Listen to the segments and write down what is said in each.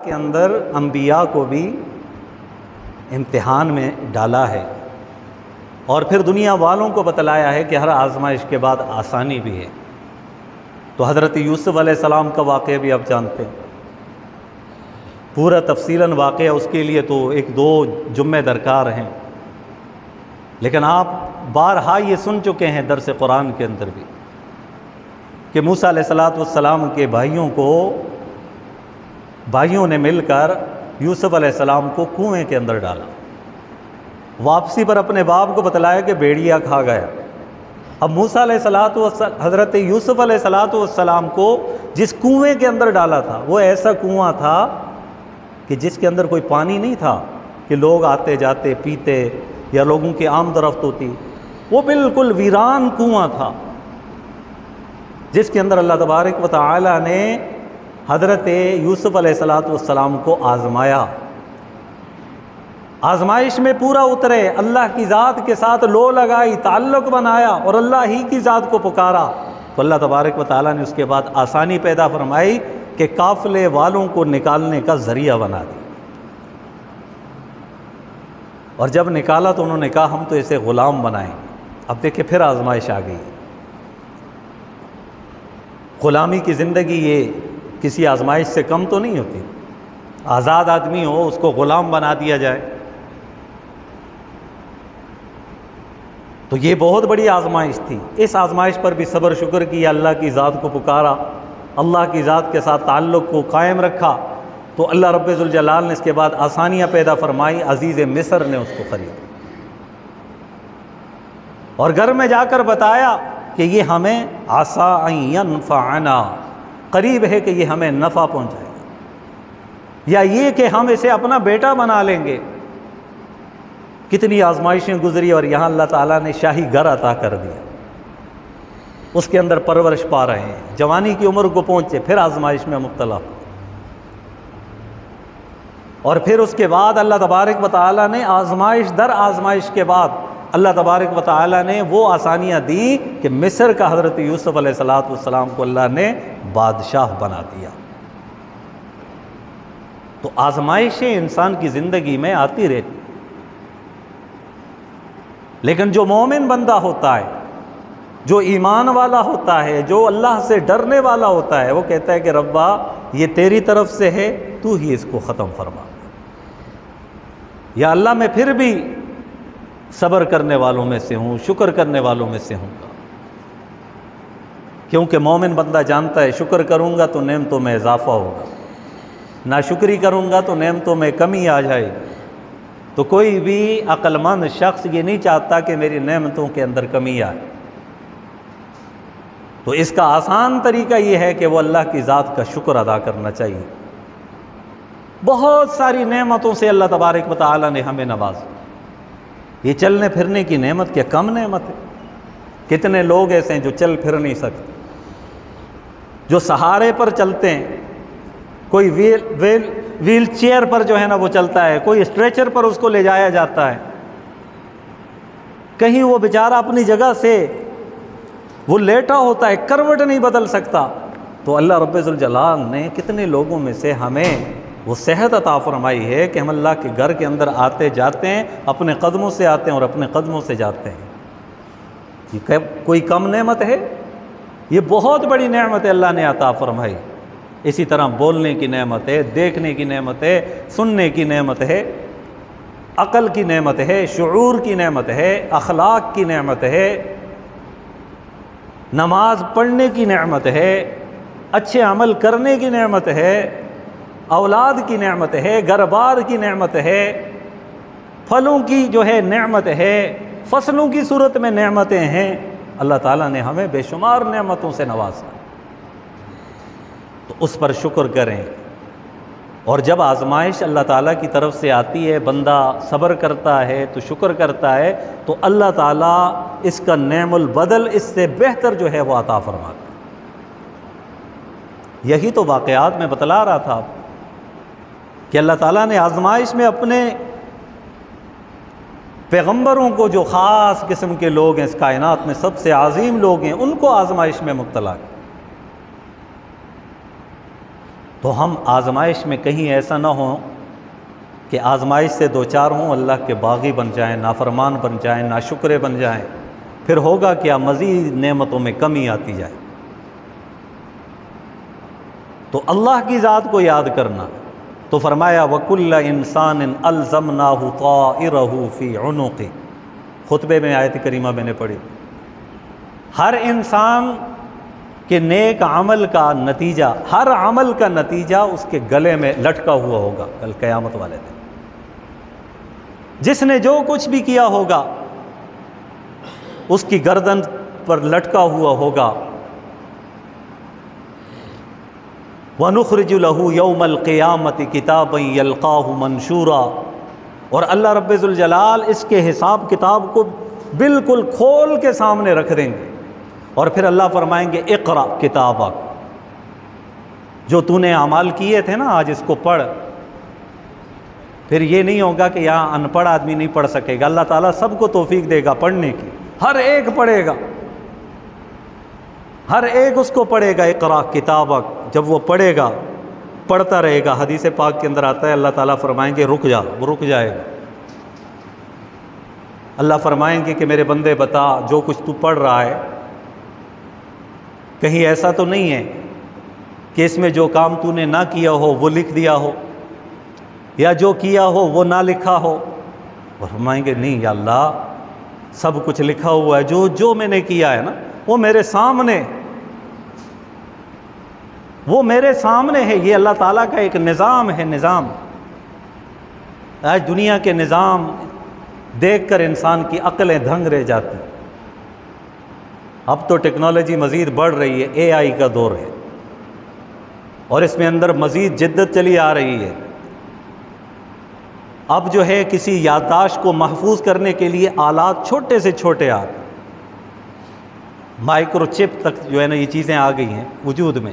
کے اندر انبیاء کو بھی امتحان میں ڈالا ہے اور پھر دنیا والوں کو بتلایا ہے کہ ہر آزمائش کے بعد آسانی بھی ہے۔ تو حضرت یوسف علیہ السلام کا واقعہ بھی آپ جانتے ہیں، پورا تفصیلاً واقعہ اس کے لیے تو ایک دو جمعے درکار ہیں، لیکن آپ بارہا یہ سن چکے ہیں درس قرآن کے اندر بھی کہ موسیٰ علیہ السلام کے بھائیوں نے مل کر یوسف علیہ السلام کو کنویں کے اندر ڈالا۔ واپسی پر اپنے باپ کو بتلایا کہ بھیڑیا کھا گیا۔ اب موسیٰ علیہ حضرت یوسف علیہ السلام کو جس کنویں کے اندر ڈالا تھا وہ ایسا کنواں تھا کہ جس کے اندر کوئی پانی نہیں تھا کہ لوگ آتے جاتے پیتے یا لوگوں کی آمد و رفت ہوتی، وہ بالکل ویران کنواں تھا جس کے اندر اللہ تبارک و تعالی نے حضرت یوسف علیہ السلام کو آزمایا۔ آزمائش میں پورا اترے، اللہ کی ذات کے ساتھ لو لگائی، تعلق بنایا اور اللہ ہی کی ذات کو پکارا، تو اللہ تبارک و تعالیٰ نے اس کے بعد آسانی پیدا فرمائی کہ قافلے والوں کو نکالنے کا ذریعہ بنا دی۔ اور جب نکالا تو انہوں نے کہا ہم تو اسے غلام بنائیں گے۔ اب دیکھیں پھر آزمائش آ گئی۔ غلامی کی زندگی یہ کسی آزمائش سے کم تو نہیں ہوتی، آزاد آدمی ہو اس کو غلام بنا دیا جائے تو یہ بہت بڑی آزمائش تھی۔ اس آزمائش پر بھی صبر شکر کیا، اللہ کی ذات کو پکارا، اللہ کی ذات کے ساتھ تعلق کو قائم رکھا، تو اللہ رب ذوالجلال نے اس کے بعد آسانیاں پیدا فرمائی۔ عزیز مصر نے اس کو خریدا اور گھر میں جا کر بتایا کہ یہ ہمیں عسیٰ ان ینفعنا، قریب ہے کہ یہ ہمیں نفع پہنچائے گا، یا یہ کہ ہم اسے اپنا بیٹا بنا لیں گے۔ کتنی آزمائشیں گزری اور یہاں اللہ تعالیٰ نے شاہی گھر عطا کر دیا، اس کے اندر پرورش پا رہے ہیں، جوانی کی عمر کو پہنچے پھر آزمائش میں مبتلا ہو، اور پھر اس کے بعد اللہ تبارک و تعالیٰ نے آزمائش در آزمائش کے بعد اللہ تبارک و تعالیٰ نے وہ آسانیاں دیں کہ مصر کا حضرت یوسف علیہ السلام کو اللہ نے بادشاہ بنا دیا۔ تو آزمائشیں انسان کی زندگی میں آتی رہتی، لیکن جو مومن بندہ ہوتا ہے، جو ایمان والا ہوتا ہے، جو اللہ سے ڈرنے والا ہوتا ہے، وہ کہتا ہے کہ ربا یہ تیری طرف سے ہے، تو ہی اس کو ختم فرما، یا اللہ میں پھر بھی صبر کرنے والوں میں سے ہوں، شکر کرنے والوں میں سے ہوں گا، کیونکہ مومن بندہ جانتا ہے شکر کروں گا تو نعمتوں میں اضافہ ہوگا، ناشکری کروں گا تو نعمتوں میں کمی آ جائے گی۔ تو کوئی بھی عقل مند شخص یہ نہیں چاہتا کہ میری نعمتوں کے اندر کمی آئے، تو اس کا آسان طریقہ یہ ہے کہ وہ اللہ کی ذات کا شکر ادا کرنا چاہیے۔ بہت ساری نعمتوں سے اللہ تبارک و تعالیٰ نے ہمیں نوازا، یہ چلنے پھرنے کی نعمت کیا کم نعمت ہے؟ کتنے لوگ ایسے ہیں جو چل پھر نہیں سکتے، جو سہارے پر چلتے ہیں، کوئی ویل چیئر پر جو ہے نا وہ چلتا ہے، کوئی اسٹریچر پر اس کو لے جایا جاتا ہے، کہیں وہ بیچارہ اپنی جگہ سے وہ لیٹا ہوتا ہے، کروٹ نہیں بدل سکتا، تو اللہ رب ذوالجلال نے کتنے لوگوں میں سے ہمیں وہ صحت عطا فرمائی ہے کہ ہم اللہ کے گھر کے اندر آتے جاتے ہیں، اپنے قدموں سے آتے ہیں اور اپنے قدموں سے جاتے ہیں۔ یہ کوئی کم نعمت ہے؟ یہ بہت بڑی نعمت ہے اللہ نے عطا فرمائی۔ اسی طرح بولنے کی نعمت ہے، دیکھنے کی نعمت ہے، سننے کی نعمت ہے، عقل کی نعمت ہے، شعور کی نعمت ہے، اخلاق کی نعمت ہے، نماز پڑھنے کی نعمت ہے، اچھے عمل کرنے کی نعمت ہے، اولاد کی نعمت ہے، گھر بار کی نعمت ہے، پھلوں کی جو ہے نعمت ہے، فصلوں کی صورت میں نعمتیں ہیں۔ اللہ تعالیٰ نے ہمیں بے شمار نعمتوں سے نوازا، تو اس پر شکر کریں۔ اور جب آزمائش اللہ تعالیٰ کی طرف سے آتی ہے، بندہ صبر کرتا ہے تو شکر کرتا ہے، تو اللہ تعالیٰ اس کا نعم البدل اس سے بہتر جو ہے وہ عطا فرماتا ہے۔ یہی تو واقعات میں بتلا رہا تھا کہ اللہ تعالیٰ نے آزمائش میں اپنے پیغمبروں کو، جو خاص قسم کے لوگ ہیں، اس کائنات میں سب سے عظیم لوگ ہیں، ان کو آزمائش میں مبتلا کیا۔ تو ہم آزمائش میں کہیں ایسا نہ ہو کہ آزمائش سے دو چار ہوں اللہ کے باغی بن جائیں، نافرمان بن جائیں، ناشکرے بن جائیں، پھر ہوگا کیا؟ مزید نعمتوں میں کمی آتی جائے۔ تو اللہ کی ذات کو یاد کرنا، تو فرمایا وَكُلَّ إِنسَانٍ أَلْزَمْنَاهُ طَائِرَهُ فِي عُنُقِهِ، خطبے میں آیت کریمہ میں نے پڑھی، ہر انسان کے نیک عمل کا نتیجہ، ہر عمل کا نتیجہ اس کے گلے میں لٹکا ہوا ہوگا کل قیامت والے دن۔ جس نے جو کچھ بھی کیا ہوگا اس کی گردن پر لٹکا ہوا ہوگا۔ وَنُخْرِجُ لَهُ يَوْمَ الْقِيَامَةِ كِتَابًا يَلْقَاهُ مَنْشُورًا، اور اللہ رب ذوالجلال اس کے حساب کتاب کو بالکل کھول کے سامنے رکھ دیں گے، اور پھر اللہ فرمائیں گے اقرأ کتابک، جو تو نے اعمال کیے تھے نا آج اس کو پڑھ۔ پھر یہ نہیں ہوگا کہ یہاں ان پڑھ آدمی نہیں پڑھ سکے گا، اللہ تعالیٰ سب کو توفیق دے گا پڑھنے کی، ہر ایک پڑھے گا، ہر ایک اس کو پڑھے گا اقرأ کتابک۔ جب وہ پڑھے گا، پڑھتا رہے گا، حدیث پاک کے اندر آتا ہے اللہ تعالیٰ فرمائیں گے رک جا، وہ رک جائے گا۔ اللہ فرمائیں گے کہ میرے بندے بتا جو کچھ تو پڑھ رہا ہے کہیں ایسا تو نہیں ہے کہ اس میں جو کام تو نے نہ کیا ہو وہ لکھ دیا ہو، یا جو کیا ہو وہ نہ لکھا ہو؟ فرمائیں گے نہیں یا اللہ، سب کچھ لکھا ہوا ہے، جو میں نے کیا ہے نا وہ میرے سامنے، وہ میرے سامنے ہے۔ یہ اللہ تعالیٰ کا ایک نظام ہے، نظام۔ آج دنیا کے نظام دیکھ کر انسان کی عقلیں دھنگ رہ جاتی۔ اب تو ٹیکنالوجی مزید بڑھ رہی ہے، اے آئی کا دور ہے، اور اس میں اندر مزید جدت چلی آ رہی ہے۔ اب جو ہے کسی یادداشت کو محفوظ کرنے کے لیے آلات چھوٹے سے چھوٹے آ گئے، مائکرو چپ تک جو ہے نا یہ چیزیں آ گئی ہیں وجود میں۔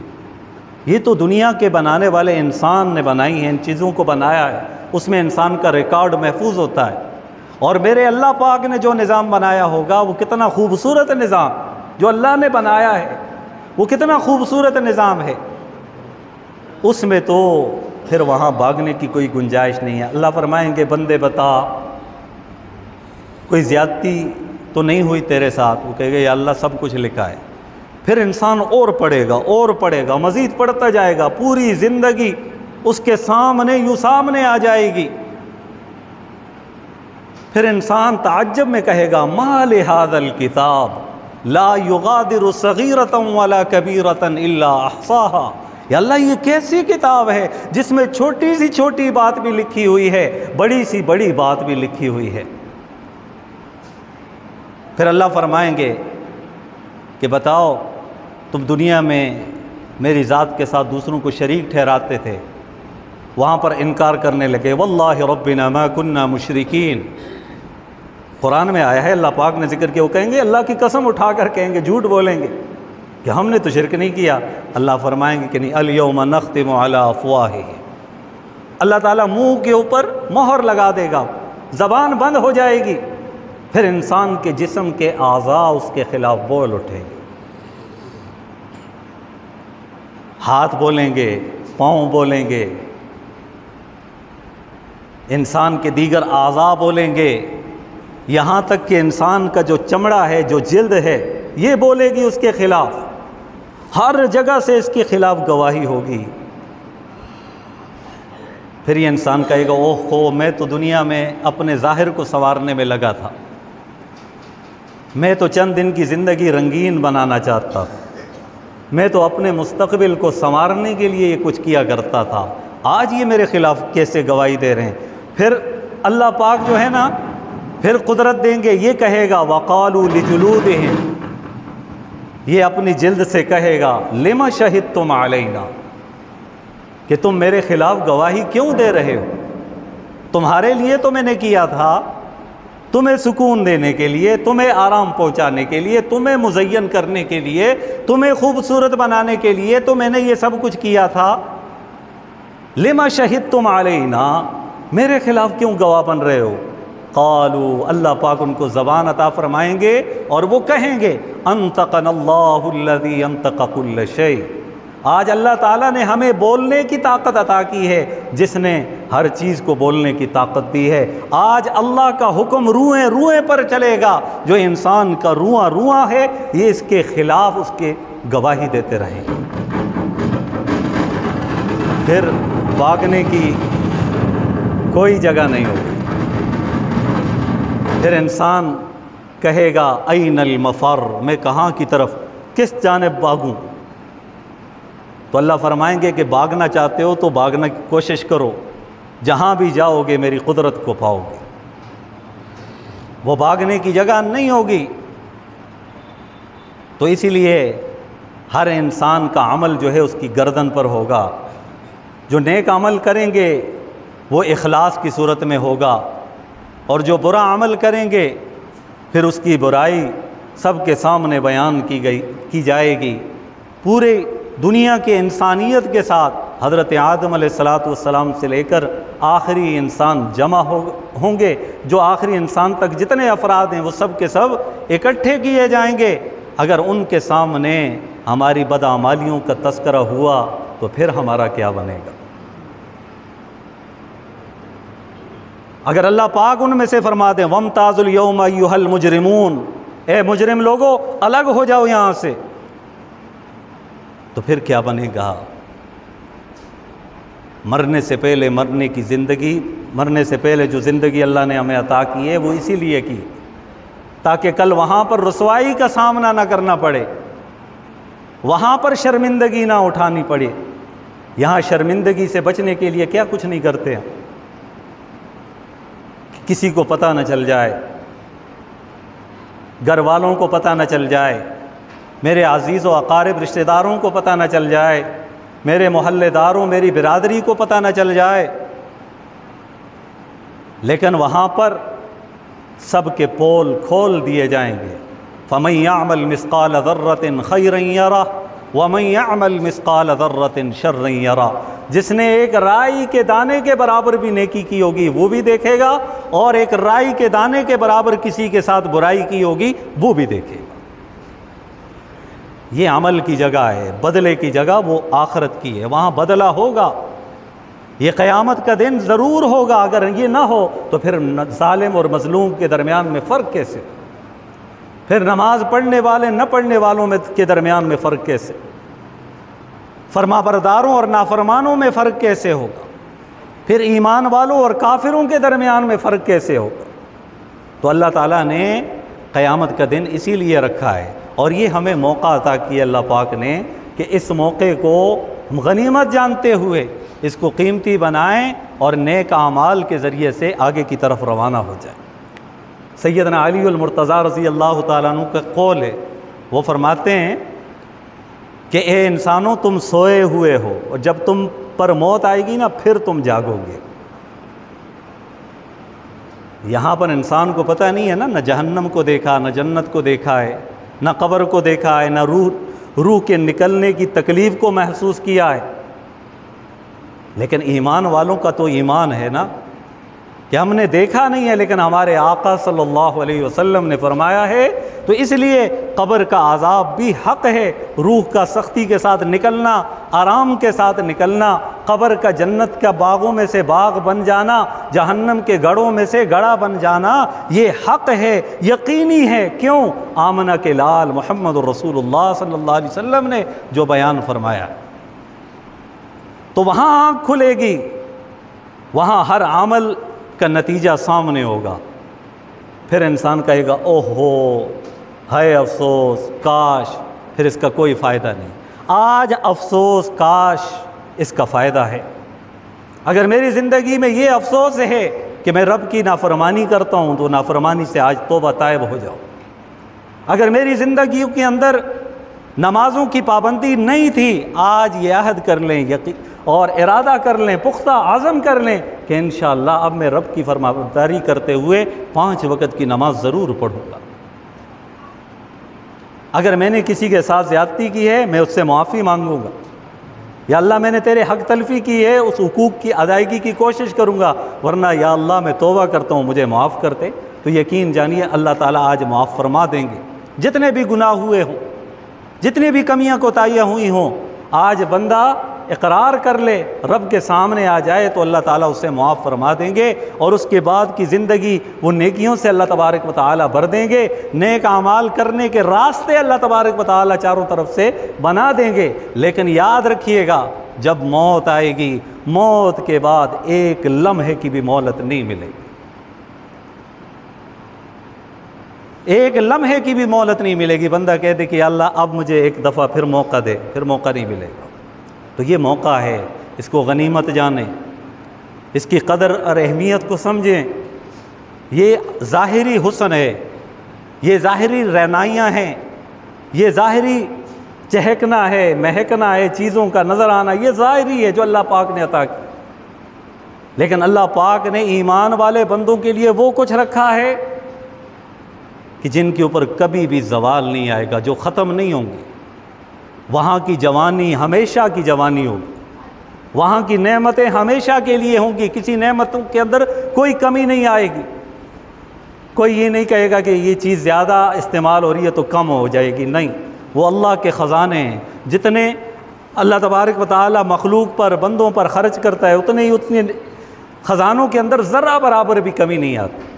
یہ تو دنیا کے بنانے والے انسان نے بنائی ہیں، ان چیزوں کو بنایا ہے، اس میں انسان کا ریکارڈ محفوظ ہوتا ہے۔ اور میرے اللہ پاک نے جو نظام بنایا ہوگا وہ کتنا خوبصورت نظام، جو اللہ نے بنایا ہے وہ کتنا خوبصورت نظام ہے، اس میں تو پھر وہاں بھاگنے کی کوئی گنجائش نہیں ہے۔ اللہ فرمائیں گے بندے بتا کوئی زیادتی تو نہیں ہوئی تیرے ساتھ؟ وہ کہے گا یا اللہ سب کچھ لکھا ہے۔ پھر انسان اور پڑھے گا اور پڑھے گا، مزید پڑھتا جائے گا، پوری زندگی اس کے سامنے یوں سامنے آ جائے گی۔ پھر انسان تعجب میں کہے گا ما لہذا الکتاب لا یغادر صغیرۃ ولا کبیرۃ الا احصاها، یا اللہ یہ کیسی کتاب ہے جس میں چھوٹی سی چھوٹی بات بھی لکھی ہوئی ہے، بڑی سی بڑی بات بھی لکھی ہوئی ہے۔ پھر اللہ فرمائیں گے کہ بتاؤ تم دنیا میں میری ذات کے ساتھ دوسروں کو شریک ٹھہراتے تھے، وہاں پر انکار کرنے لگے، واللہ ربنا ما کننا مشرکین۔ قرآن میں آیا ہے، اللہ پاک نے ذکر کیا، وہ کہیں گے اللہ کی قسم اٹھا کر کہیں گے، جھوٹ بولیں گے کہ ہم نے تو شرک نہیں کیا۔ اللہ فرمائیں گے کہ نہیں، الیوم نختم علی افواہہم، اللہ تعالیٰ منہ کے اوپر مہر لگا دے گا، زبان بند ہو جائے گی، پھر انسان کے جسم کے اعضاء اس کے خلاف بول اٹھیں گے، ہاتھ بولیں گے، پاؤں بولیں گے، انسان کے دیگر اعضاء بولیں گے، یہاں تک کہ انسان کا جو چمڑا ہے، جو جلد ہے، یہ بولے گی اس کے خلاف، ہر جگہ سے اس کے خلاف گواہی ہوگی۔ پھر یہ انسان کہے گا اوہ میں تو دنیا میں اپنے ظاہر کو سنوارنے میں لگا تھا، میں تو چند دن کی زندگی رنگین بنانا چاہتا تھا، میں تو اپنے مستقبل کو سنوارنے کے لیے یہ کچھ کیا کرتا تھا، آج یہ میرے خلاف کیسے گواہی دے رہے ہیں۔ پھر اللہ پاک جو ہے نا پھر قدرت دیں گے، یہ کہے گا وَقَالُوا لِجُلُودِهِمْ، یہ اپنی جلد سے کہے گا لِمَ شَهِدْتُمْ عَلَيْنَا، کہ تم میرے خلاف گواہی کیوں دے رہے ہو؟ تمہارے لیے تو میں نے کیا تھا، تمہیں سکون دینے کے لیے، تمہیں آرام پہنچانے کے لیے، تمہیں مزین کرنے کے لیے، تمہیں خوبصورت بنانے کے لیے تو میں نے یہ سب کچھ کیا تھا۔ لِمَ شَهِدْتُمْ عَلَيْنَا، میرے خلاف کیوں گواہ بن رہے ہو؟ قالوا، اللہ پاک ان کو زبان عطا فرمائیں گے اور وہ کہیں گے انطقنا اللہ الذی انطق کل شیء، آج اللہ تعالیٰ نے ہمیں بولنے کی طاقت عطا کی ہے، جس نے ہر چیز کو بولنے کی طاقت دی ہے۔ آج اللہ کا حکم روئیں روئیں پر چلے گا، جو انسان کا رواں رواں ہے یہ اس کے خلاف اس کے گواہی دیتے رہیں گے۔ پھر بھاگنے کی کوئی جگہ نہیں ہوگی، پھر انسان کہے گا این المفر، میں کہاں کی طرف، کس جانب بھاگوں؟ تو اللہ فرمائیں گے کہ بھاگنا چاہتے ہو تو بھاگنے کی کوشش کرو، جہاں بھی جاؤ گے میری قدرت کو پاؤ گے۔ وہ بھاگنے کی جگہ نہیں ہوگی۔ تو اسی لیے ہر انسان کا عمل جو ہے اس کی گردن پر ہوگا۔ جو نیک عمل کریں گے وہ اخلاص کی صورت میں ہوگا، اور جو برا عمل کریں گے پھر اس کی برائی سب کے سامنے بیان کی جائے گی۔ پورے دنیا کے انسانیت کے ساتھ حضرت آدم علیہ السلام سے لے کر آخری انسان جمع ہوں گے، جو آخری انسان تک جتنے افراد ہیں وہ سب کے سب اکٹھے کیے جائیں گے۔ اگر ان کے سامنے ہماری بدعمالیوں کا تذکرہ ہوا تو پھر ہمارا کیا بنے گا؟ اگر اللہ پاک ان میں سے فرما دیں وَامْتَازُوا الْيَوْمَ أَيُّهَا الْمُجْرِمُونَ، اے مجرم لوگو الگ ہو جاؤ یہاں سے، تو پھر کیا بنے گا؟ مرنے سے پہلے مرنے کی زندگی، مرنے سے پہلے جو زندگی اللہ نے ہمیں عطا کی ہے وہ اسی لیے کی تاکہ کل وہاں پر رسوائی کا سامنا نہ کرنا پڑے، وہاں پر شرمندگی نہ اٹھانی پڑے۔ یہاں شرمندگی سے بچنے کے لیے کیا کچھ نہیں کرتے ہیں، کسی کو پتہ نہ چل جائے، گھر والوں کو پتہ نہ چل جائے، میرے عزیز و اقارب رشتہ داروں کو پتہ نہ چل جائے، میرے محلے داروں میری برادری کو پتہ نہ چل جائے، لیکن وہاں پر سب کے پول کھول دیے جائیں گے۔ فَمَن يَعْمَلْ مِثْقَالَ ذَرَّةٍ خَيْرًا يَرَهُ وَمَن يَعْمَلْ مِثْقَالَ ذَرَّةٍ شَرًّا يَرَهُ، جس نے ایک رائی کے دانے کے برابر بھی نیکی کی ہوگی وہ بھی دیکھے گا، اور ایک رائی کے دانے کے برابر کسی کے ساتھ برائی کی ہوگی وہ بھی دیکھے گا۔ یہ عمل کی جگہ ہے، بدلے کی جگہ وہ آخرت کی ہے، وہاں بدلہ ہوگا۔ یہ قیامت کا دن ضرور ہوگا۔ اگر یہ نہ ہو تو پھر ظالم اور مظلوم کے درمیان میں فرق کیسے؟ پھر نماز پڑھنے والے نہ پڑھنے والوں کے درمیان میں فرق کیسے؟ فرما برداروں اور نافرمانوں میں فرق کیسے ہوگا؟ پھر ایمان والوں اور کافروں کے درمیان میں فرق کیسے ہوگا؟ تو اللہ تعالیٰ نے قیامت کا دن اسی لیے رکھا ہے، اور یہ ہمیں موقع عطا کیا اللہ پاک نے کہ اس موقع کو غنیمت جانتے ہوئے اس کو قیمتی بنائیں اور نیک اعمال کے ذریعے سے آگے کی طرف روانہ ہو جائیں۔ سیدنا علی المرتضیٰ رضی اللہ تعالیٰ عنہ کا قول ہے، وہ فرماتے ہیں کہ اے انسانوں تم سوئے ہوئے ہو، اور جب تم پر موت آئے گی نا پھر تم جاگو گے۔ یہاں پر انسان کو پتہ نہیں ہے نا، نہ جہنم کو دیکھا، نہ جنت کو دیکھا ہے، نہ قبر کو دیکھا ہے، نہ روح کے نکلنے کی تکلیف کو محسوس کیا ہے، لیکن ایمان والوں کا تو ایمان ہے نا کہ ہم نے دیکھا نہیں ہے، لیکن ہمارے آقا صلی اللہ علیہ وسلم نے فرمایا ہے، تو اس لیے قبر کا عذاب بھی حق ہے۔ روح کا سختی کے ساتھ نکلنا، آرام کے ساتھ نکلنا، قبر کا جنت کا باغوں میں سے باغ بن جانا، جہنم کے گڑھوں میں سے گڑھا بن جانا، یہ حق ہے، یقینی ہے۔ کیوں؟ آمنہ کے لال محمد رسول اللہ صلی اللہ علیہ وسلم نے جو بیان فرمایا، تو وہاں آنکھ کھلے گی، وہاں ہر عمل کا نتیجہ سامنے ہوگا۔ پھر انسان کہے گا اوہو ہے افسوس، کاش، پھر اس کا کوئی فائدہ نہیں۔ آج افسوس کاش اس کا فائدہ ہے۔ اگر میری زندگی میں یہ افسوس ہے کہ میں رب کی نافرمانی کرتا ہوں تو نافرمانی سے آج توبہ طائب ہو جاؤ۔ اگر میری زندگی کے اندر نمازوں کی پابندی نہیں تھی، آج یہ عہد کر لیں اور ارادہ کر لیں، پختہ عزم کر لیں کہ انشاءاللہ اب میں رب کی فرمانبرداری کرتے ہوئے 5 وقت کی نماز ضرور پڑھوں گا۔ اگر میں نے کسی کے ساتھ زیادتی کی ہے میں اس سے معافی مانگوں گا، یا اللہ میں نے تیرے حق تلفی کی ہے اس حقوق کی ادائیگی کی کوشش کروں گا، ورنہ یا اللہ میں توبہ کرتا ہوں مجھے معاف کرتے۔ تو یقین جانیے اللہ تعالیٰ آج معاف فرما دیں گے۔ جتنے بھی گناہ ہوئے ہوں، جتنی بھی کمیاں کوتاہیاں ہوئی ہوں، آج بندہ اقرار کر لے، رب کے سامنے آ جائے تو اللہ تعالیٰ اسے معاف فرما دیں گے، اور اس کے بعد کی زندگی وہ نیکیوں سے اللہ تبارک و تعالیٰ بھر دیں گے، نیک اعمال کرنے کے راستے اللہ تبارک و تعالیٰ چاروں طرف سے بنا دیں گے۔ لیکن یاد رکھیے گا، جب موت آئے گی، موت کے بعد ایک لمحے کی بھی مہلت نہیں ملے گی، ایک لمحے کی بھی مہلت نہیں ملے گی۔ بندہ کہہ دے کہ اللہ اب مجھے ایک دفعہ پھر موقع دے، پھر موقع نہیں ملے گا۔ تو یہ موقع ہے، اس کو غنیمت جانیں، اس کی قدر اور اہمیت کو سمجھیں۔ یہ ظاہری حسن ہے، یہ ظاہری رعنائیاں ہیں، یہ ظاہری چہکنا ہے، مہکنا ہے، چیزوں کا نظر آنا، یہ ظاہری ہے جو اللہ پاک نے عطا کی۔ لیکن اللہ پاک نے ایمان والے بندوں کے لیے وہ کچھ رکھا ہے کہ جن کے اوپر کبھی بھی زوال نہیں آئے گا، جو ختم نہیں ہوں گی۔ وہاں کی جوانی ہمیشہ کی جوانی ہوگی، وہاں کی نعمتیں ہمیشہ کے لیے ہوں گی، کسی نعمتوں کے اندر کوئی کمی نہیں آئے گی۔ کوئی یہ نہیں کہے گا کہ یہ چیز زیادہ استعمال ہو رہی ہے تو کم ہو جائے گی، نہیں، وہ اللہ کے خزانے ہیں۔ جتنے اللہ تبارک و تعالی مخلوق پر، بندوں پر خرچ کرتا ہے، اتنے خزانوں کے اندر ذرہ برابر بھی کمی نہیں آتی۔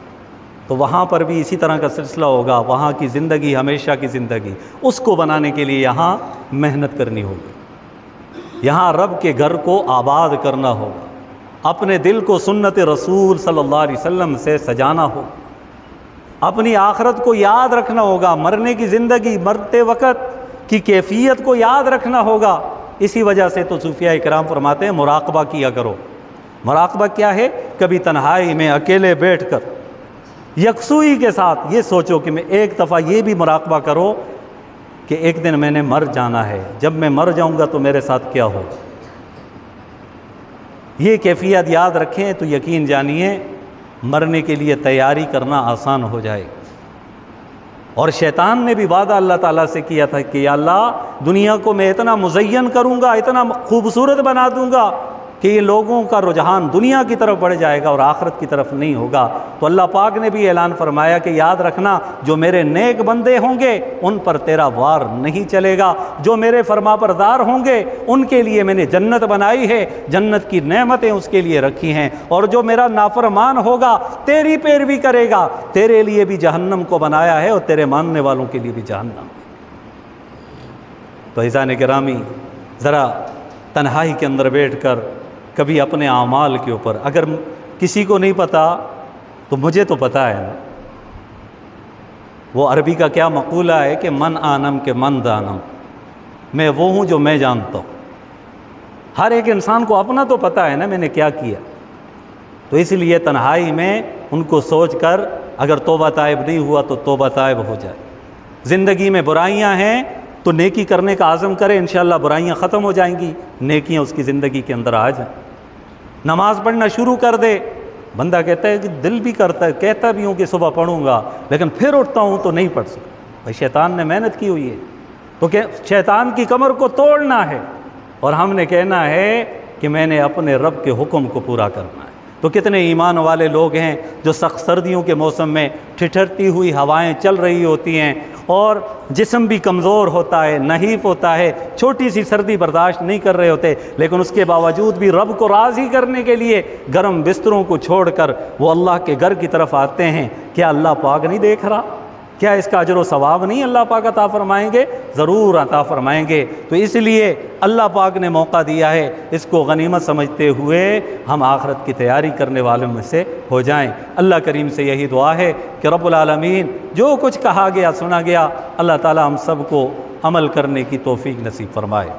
تو وہاں پر بھی اسی طرح کا سلسلہ ہوگا، وہاں کی زندگی ہمیشہ کی زندگی، اس کو بنانے کے لیے یہاں محنت کرنی ہوگی، یہاں رب کے گھر کو آباد کرنا ہوگا، اپنے دل کو سنت رسول صلی اللہ علیہ وسلم سے سجانا ہوگا، اپنی آخرت کو یاد رکھنا ہوگا، مرنے کی زندگی، مرتے وقت کی کیفیت کو یاد رکھنا ہوگا۔ اسی وجہ سے تو صوفیاء کرام فرماتے ہیں مراقبہ کیا کرو۔ مراقبہ کیا ہے؟ کبھی تنہائی میں اکیلے بیٹھ کر یکسوئی کے ساتھ یہ سوچو کہ میں ایک دفعہ یہ بھی مراقبہ کرو کہ ایک دن میں نے مر جانا ہے، جب میں مر جاؤں گا تو میرے ساتھ کیا ہوگا۔ یہ کیفیت یاد رکھیں تو یقین جانیے مرنے کے لیے تیاری کرنا آسان ہو جائے گا۔ اور شیطان نے بھی وعدہ اللہ تعالیٰ سے کیا تھا کہ یا اللہ دنیا کو میں اتنا مزین کروں گا، اتنا خوبصورت بنا دوں گا کہ یہ لوگوں کا رجحان دنیا کی طرف بڑھ جائے گا اور آخرت کی طرف نہیں ہوگا۔ تو اللہ پاک نے بھی اعلان فرمایا کہ یاد رکھنا جو میرے نیک بندے ہوں گے ان پر تیرا وار نہیں چلے گا، جو میرے فرما بردار ہوں گے ان کے لیے میں نے جنت بنائی ہے، جنت کی نعمتیں اس کے لیے رکھی ہیں، اور جو میرا نافرمان ہوگا، تیری پیروی کرے گا، تیرے لیے بھی جہنم کو بنایا ہے اور تیرے ماننے والوں کے لیے بھی جہنم۔ تو عزیزان گرامی، ذرا تنہائی کے اندر بیٹھ کر کبھی اپنے اعمال کے اوپر، اگر کسی کو نہیں پتا تو مجھے تو پتا ہے نا، وہ عربی کا کیا مقولہ ہے کہ من آنم کے من دانم، میں وہ ہوں جو میں جانتا ہوں۔ ہر ایک انسان کو اپنا تو پتا ہے نا میں نے کیا کیا، تو اس لیے تنہائی میں ان کو سوچ کر اگر توبہ تائب نہیں ہوا تو توبہ تائب ہو جائے۔ زندگی میں برائیاں ہیں تو نیکی کرنے کا عزم کرے، انشاءاللہ برائیاں ختم ہو جائیں گی، نیکیاں اس کی زندگی کے اندر آ جائیں۔ نماز پڑھنا شروع کر دے، بندہ کہتا ہے کہ دل بھی کرتا ہے، کہتا بھی ہوں کہ صبح پڑھوں گا لیکن پھر اٹھتا ہوں تو نہیں پڑھ سکتا۔ بھائی شیطان نے محنت کی ہوئی ہے تو کہ شیطان کی کمر کو توڑنا ہے، اور ہم نے کہنا ہے کہ میں نے اپنے رب کے حکم کو پورا کرنا ہے۔ تو کتنے ایمان والے لوگ ہیں جو سخت سردیوں کے موسم میں ٹھٹھرتی ہوئی ہوائیں چل رہی ہوتی ہیں اور جسم بھی کمزور ہوتا ہے، نحیف ہوتا ہے، چھوٹی سی سردی برداشت نہیں کر رہے ہوتے، لیکن اس کے باوجود بھی رب کو راضی کرنے کے لیے گرم بستروں کو چھوڑ کر وہ اللہ کے گھر کی طرف آتے ہیں۔ کیا اللہ پاک نہیں دیکھ رہا؟ کیا اس کا اجر و ثواب نہیں اللہ پاک عطا فرمائیں گے؟ ضرور عطا فرمائیں گے۔ تو اس لیے اللہ پاک نے موقع دیا ہے، اس کو غنیمت سمجھتے ہوئے ہم آخرت کی تیاری کرنے والوں میں سے ہو جائیں۔ اللہ کریم سے یہی دعا ہے کہ رب العالمین جو کچھ کہا گیا سنا گیا، اللہ تعالی ہم سب کو عمل کرنے کی توفیق نصیب فرمائے۔